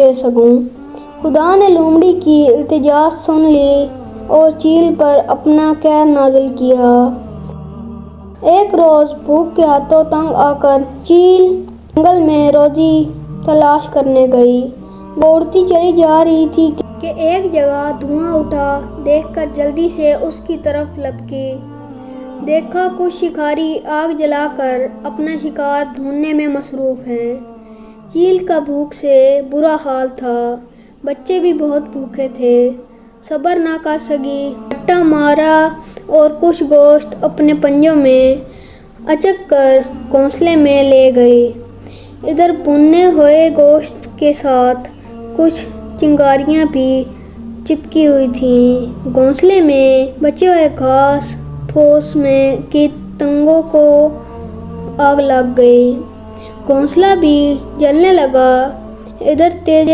دے سکوں۔ خدا نے لومڑی کی التجا سن لی اور چیل پر اپنا قہر نازل کیا۔ ایک روز بھوک کے ہاتھوں تنگ آ کر چیل جنگل میں روزی تلاش کرنے گئی۔ وہ اڑتی چلی جا رہی تھی کہ ایک جگہ دھواں اٹھا دیکھ کر جلدی سے اس کی طرف لپکی۔ دیکھا کچھ شکاری آگ جلا کر اپنا شکار بھوننے میں مصروف ہیں۔ چیل کا بھوک سے برا حال تھا، بچے بھی بہت بھوکے تھے۔ صبر نہ کر سکی، پٹا مارا اور کچھ گوشت اپنے پنجوں میں اچک کر گھونسلے میں لے گئی۔ ادھر بھنے ہوئے گوشت کے ساتھ کچھ چنگاریاں بھی چپکی ہوئی تھیں۔ گھونسلے میں بچے ہوئے گھاس پھوس میں کی تنگوں کو آگ لگ گئی، گھونسلہ بھی جلنے لگا۔ ادھر تیز